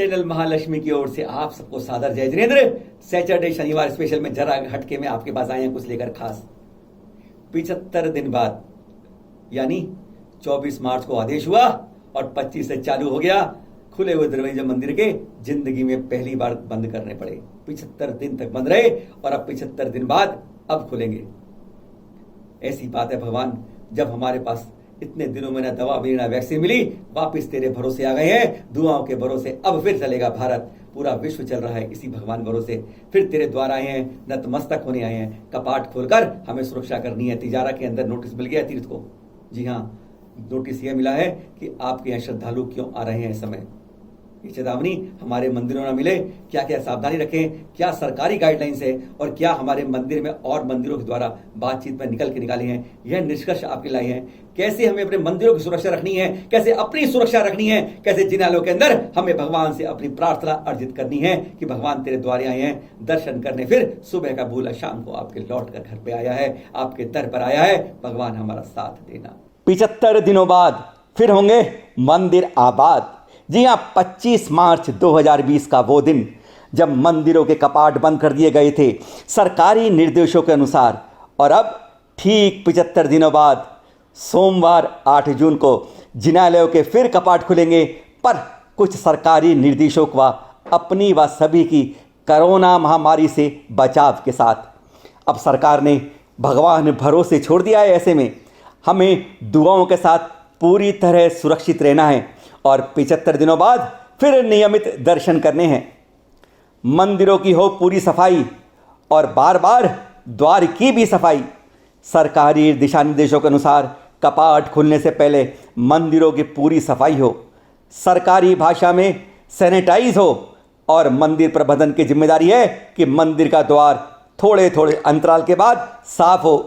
Channel Mahalakshmi की ओर से आप सबको सादर जय जिनेंद्र। सैटरडे शनिवार स्पेशल में जरा हटके में आपके पास आए हैं कुछ लेकर खास। 75 दिन बाद यानी 24 मार्च को आदेश हुआ और 25 से चालू हो गया। खुले हुए दरवाजे मंदिर के जिंदगी में पहली बार बंद करने पड़े। 75 दिन तक बंद रहे और अब 75 दिन बाद अब खुलेंगे। ऐसी बात है भगवान, जब हमारे पास इतने दिनों में ना दवा मिली ना वैक्सीन मिली, वापिस तेरे भरोसे आ गए हैं। दुआओं के भरोसे अब फिर चलेगा भारत। पूरा विश्व चल रहा है इसी भगवान भरोसे। फिर तेरे द्वार आए हैं, नतमस्तक होने आए हैं। कपाट खोलकर हमें सुरक्षा करनी है। तिजारा के अंदर नोटिस मिल गया तीर्थ को। जी हाँ, नोटिस यह मिला है कि आपके यहाँ श्रद्धालु क्यों आ रहे हैं इस समय। ये चेतावनी हमारे मंदिरों में मिले। क्या क्या सावधानी रखें, क्या सरकारी गाइडलाइंस है और क्या हमारे मंदिर में और मंदिरों के द्वारा बातचीत में निकल के निकाले हैं, यह निष्कर्ष आपके लाए हैं। कैसे हमें अपने मंदिरों की सुरक्षा रखनी है, कैसे अपनी सुरक्षा रखनी है, कैसे जिनालों के अंदर हमें भगवान से अपनी प्रार्थना अर्जित करनी है कि भगवान तेरे द्वारे आए हैं दर्शन करने। फिर सुबह का भूला शाम को आपके लौट कर घर पे आया है, आपके दर पर आया है। भगवान हमारा साथ देना। 75 दिनों बाद फिर होंगे मंदिर आबाद। जी हाँ, 25 मार्च 2020 का वो दिन जब मंदिरों के कपाट बंद कर दिए गए थे सरकारी निर्देशों के अनुसार। और अब ठीक 75 दिनों बाद सोमवार 8 जून को जिनालयों के फिर कपाट खुलेंगे, पर कुछ सरकारी निर्देशों व अपनी व सभी की कोरोना महामारी से बचाव के साथ। अब सरकार ने भगवान भरोसे छोड़ दिया है। ऐसे में हमें दुआओं के साथ पूरी तरह सुरक्षित रहना है और 75 दिनों बाद फिर नियमित दर्शन करने हैं। मंदिरों की हो पूरी सफाई और बार बार द्वार की भी सफाई। सरकारी दिशा निर्देशों के अनुसार कपाट खुलने से पहले मंदिरों की पूरी सफाई हो, सरकारी भाषा में सैनिटाइज हो और मंदिर प्रबंधन की जिम्मेदारी है कि मंदिर का द्वार थोड़े थोड़े अंतराल के बाद साफ हो।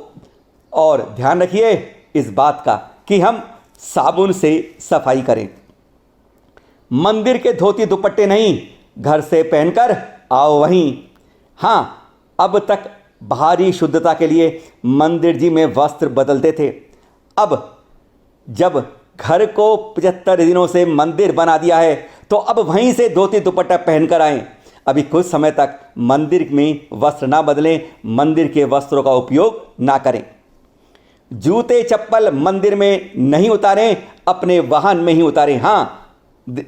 और ध्यान रखिए इस बात का कि हम साबुन से सफाई करें। मंदिर के धोती दुपट्टे नहीं, घर से पहनकर आओ वहीं। हाँ, अब तक बाहरी शुद्धता के लिए मंदिर जी में वस्त्र बदलते थे। अब जब घर को 75 दिनों से मंदिर बना दिया है तो अब वहीं से धोती दुपट्टा पहनकर आएं। अभी कुछ समय तक मंदिर में वस्त्र ना बदलें, मंदिर के वस्त्रों का उपयोग ना करें। जूते चप्पल मंदिर में नहीं उतारें, अपने वाहन में ही उतारें। हाँ,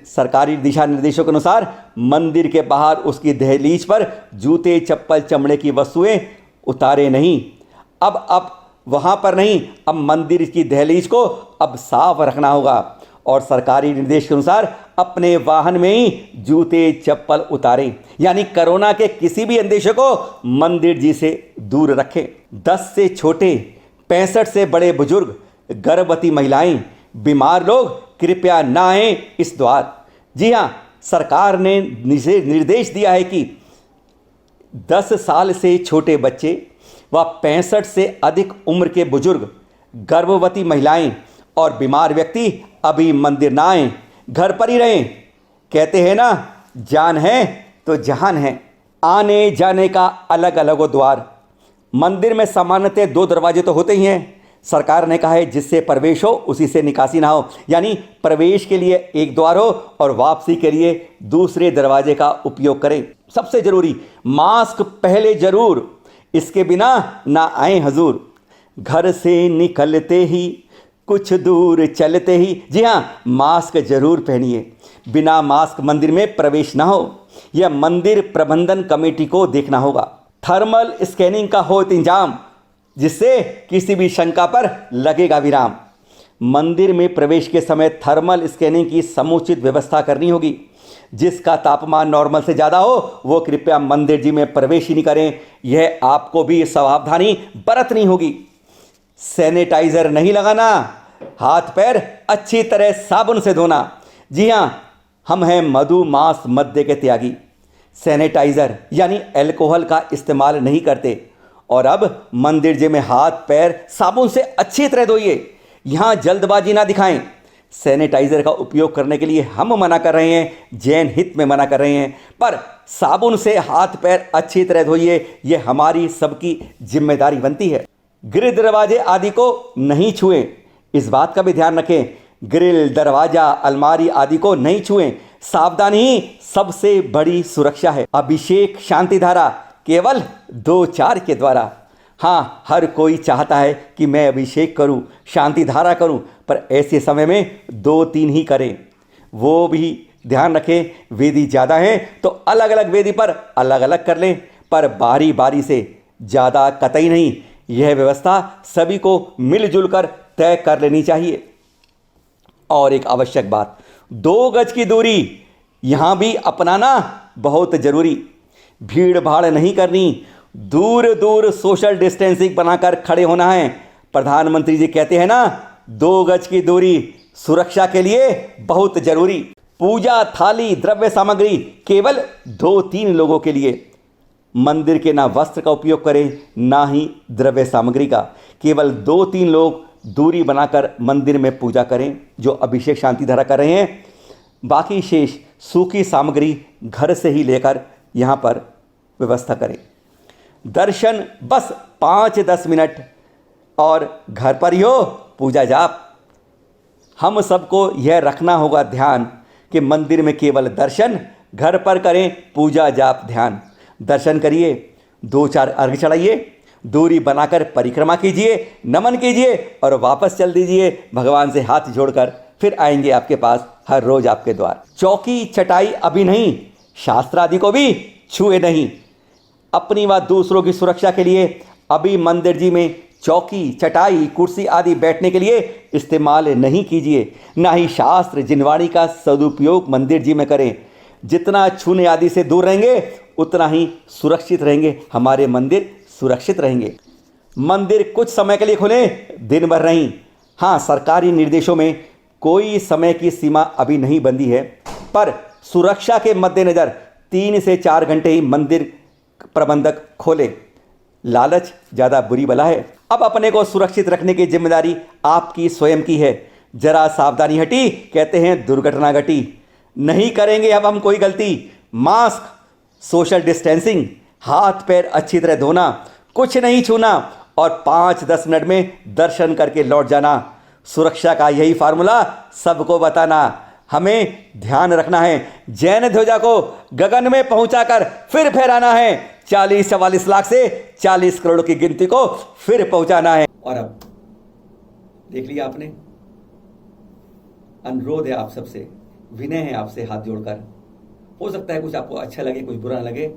सरकारी दिशा निर्देशों के अनुसार मंदिर के बाहर उसकी दहलीज पर जूते चप्पल चमड़े की वस्तुएं उतारे नहीं। अब वहां पर नहीं, अब मंदिर की दहलीज को अब साफ रखना होगा और सरकारी निर्देश के अनुसार अपने वाहन में ही जूते चप्पल उतारें। यानी कोरोना के किसी भी अंदेशे को मंदिर जी से दूर रखें। 10 से छोटे, 65 से बड़े बुजुर्ग, गर्भवती महिलाएं, बीमार लोग कृपया ना आएं इस द्वार। जी हाँ, सरकार ने निर्देश दिया है कि 10 साल से छोटे बच्चे व 65 से अधिक उम्र के बुजुर्ग, गर्भवती महिलाएं और बीमार व्यक्ति अभी मंदिर ना आएं, घर पर ही रहें। कहते हैं ना, जान है तो जहान है। आने जाने का अलग अलग द्वार। मंदिर में सामान्यतः 2 दरवाजे तो होते ही हैं। सरकार ने कहा है जिससे प्रवेश हो उसी से निकासी ना हो, यानी प्रवेश के लिए एक द्वार हो और वापसी के लिए दूसरे दरवाजे का उपयोग करें। सबसे जरूरी, मास्क पहले जरूर, इसके बिना ना आए हजूर। घर से निकलते ही कुछ दूर चलते ही, जी हाँ, मास्क जरूर पहनिए। बिना मास्क मंदिर में प्रवेश ना हो, यह मंदिर प्रबंधन कमेटी को देखना होगा। थर्मल स्कैनिंग का हो इंतजाम, जिससे किसी भी शंका पर लगेगा विराम। मंदिर में प्रवेश के समय थर्मल स्कैनिंग की समुचित व्यवस्था करनी होगी। जिसका तापमान नॉर्मल से ज़्यादा हो वो कृपया मंदिर जी में प्रवेश ही नहीं करें। यह आपको भी सावधानी बरतनी होगी। सैनिटाइजर नहीं लगाना, हाथ पैर अच्छी तरह साबुन से धोना। जी हाँ, हम हैं मधु मांस मद्य के त्यागी। सैनिटाइजर यानी अल्कोहल का इस्तेमाल नहीं करते। और अब मंदिर जी में हाथ पैर साबुन से अच्छी तरह धोइए। यहाँ जल्दबाजी ना दिखाएं। सैनिटाइजर का उपयोग करने के लिए हम मना कर रहे हैं, जैन हित में मना कर रहे हैं, पर साबुन से हाथ पैर अच्छी तरह धोइए, ये हमारी सबकी जिम्मेदारी बनती है। गृह दरवाजे आदि को नहीं छुएं, इस बात का भी ध्यान रखें। ग्रिल, दरवाजा, अलमारी आदि को नहीं छुएं। सावधानी ही सबसे बड़ी सुरक्षा है। अभिषेक शांति धारा केवल 2-4 के द्वारा। हाँ, हर कोई चाहता है कि मैं अभिषेक करूं, शांति धारा करूं, पर ऐसे समय में 2-3 ही करें। वो भी ध्यान रखें, वेदी ज़्यादा हैं तो अलग अलग वेदी पर अलग अलग कर लें, पर बारी बारी से ज़्यादा कतई नहीं। यह व्यवस्था सभी को मिलजुल कर तय कर लेनी चाहिए। और एक आवश्यक बात, 2 गज की दूरी यहाँ भी अपनाना बहुत जरूरी। भीड़ भाड़ नहीं करनी, दूर दूर सोशल डिस्टेंसिंग बनाकर खड़े होना है। प्रधानमंत्री जी कहते हैं ना, 2 गज की दूरी सुरक्षा के लिए बहुत जरूरी। पूजा थाली द्रव्य सामग्री केवल 2-3 लोगों के लिए। मंदिर के ना वस्त्र का उपयोग करें, ना ही द्रव्य सामग्री का। केवल 2-3 लोग दूरी बनाकर मंदिर में पूजा करें जो अभिषेक शांति धारा कर रहे हैं। बाकी शेष सूखी सामग्री घर से ही लेकर यहाँ पर व्यवस्था करें। दर्शन बस 5-10 मिनट और घर पर ही हो पूजा जाप। हम सबको यह रखना होगा ध्यान कि मंदिर में केवल दर्शन, घर पर करें पूजा जाप ध्यान। दर्शन करिए, 2-4 अर्घ चढ़ाइए, दूरी बनाकर परिक्रमा कीजिए, नमन कीजिए और वापस चल दीजिए। भगवान से हाथ जोड़कर फिर आएंगे आपके पास हर रोज आपके द्वार। चौकी चटाई अभी नहीं, शास्त्र आदि को भी छुए नहीं। अपनी व दूसरों की सुरक्षा के लिए अभी मंदिर जी में चौकी चटाई कुर्सी आदि बैठने के लिए इस्तेमाल नहीं कीजिए। ना ही शास्त्र जिनवाणी का सदुपयोग मंदिर जी में करें। जितना छूने आदि से दूर रहेंगे उतना ही सुरक्षित रहेंगे, हमारे मंदिर सुरक्षित रहेंगे। मंदिर कुछ समय के लिए खुले, दिन भर नहीं। हाँ, सरकारी निर्देशों में कोई समय की सीमा अभी नहीं बंदी है, पर सुरक्षा के मद्देनज़र 3 से 4 घंटे ही मंदिर प्रबंधक खोले। लालच ज़्यादा बुरी बला है। अब अपने को सुरक्षित रखने की जिम्मेदारी आपकी स्वयं की है। जरा सावधानी हटी, कहते हैं दुर्घटना घटी। नहीं करेंगे अब हम कोई गलती। मास्क, सोशल डिस्टेंसिंग, हाथ पैर अच्छी तरह धोना, कुछ नहीं छूना और 5-10 मिनट में दर्शन करके लौट जाना। सुरक्षा का यही फार्मूला सबको बताना। हमें ध्यान रखना है, जैन ध्वजा को गगन में पहुंचाकर फिर फहराना है। 40-44 लाख से 40 करोड़ की गिनती को फिर पहुंचाना है। और अब देख लिया आपने, अनुरोध है आप सबसे, विनय है आपसे हाथ जोड़कर। हो सकता है कुछ आपको अच्छा लगे, कुछ बुरा लगे।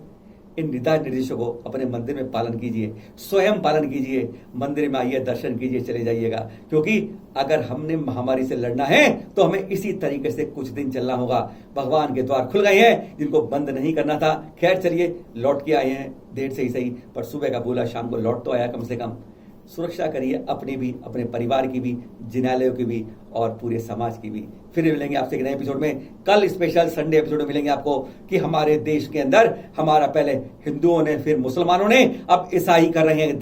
इन निर्देशों को अपने मंदिर में पालन कीजिए, स्वयं पालन कीजिए। मंदिर में आइए, दर्शन कीजिए, चले जाइएगा। क्योंकि अगर हमने महामारी से लड़ना है तो हमें इसी तरीके से कुछ दिन चलना होगा। भगवान के द्वार खुल गए हैं जिनको बंद नहीं करना था। खैर चलिए, लौट के आए हैं, देर से ही सही, पर सुबह का बोला शाम को लौट तो आया। कम से कम सुरक्षा करिए, अपनी भी, अपने परिवार की भी, जिनालयों की भी और पूरे समाज की भी। फिर मिलेंगे आपसे एक नए एपिसोड में। कल स्पेशल संडे एपिसोड में मिलेंगे आपको कि हमारे देश के अंदर हमारा पहले हिंदुओं ने, फिर मुसलमानों ने, अब ईसाई कर रहे हैं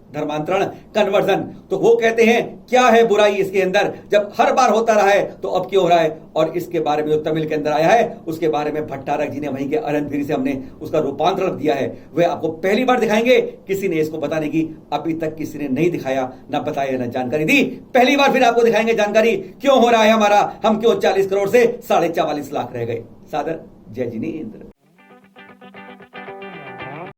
धर्मांतरण, कन्वर्जन। तो वो कहते हैं क्या है बुराई इसके अंदर, जब हर बार होता रहा है तो अब क्यों हो रहा है। और इसके बारे में जो तमिल के अंदर आया है उसके बारे में भट्टारक जी ने वहीं के अनंतगिरी से हमने उसका रूपांतरण दिया है। वह आपको पहली बार दिखाएंगे। किसी ने इसको बताने की अभी तक किसी ने नहीं दिखाया, ना बताया, ना जानकारी दी। पहली बार फिर आपको दिखाएंगे जानकारी क्यों हो रहा है हमारा, हम क्यों 40 करोड़ से 44.5 लाख रह गए। सादर जय जिनेंद्र।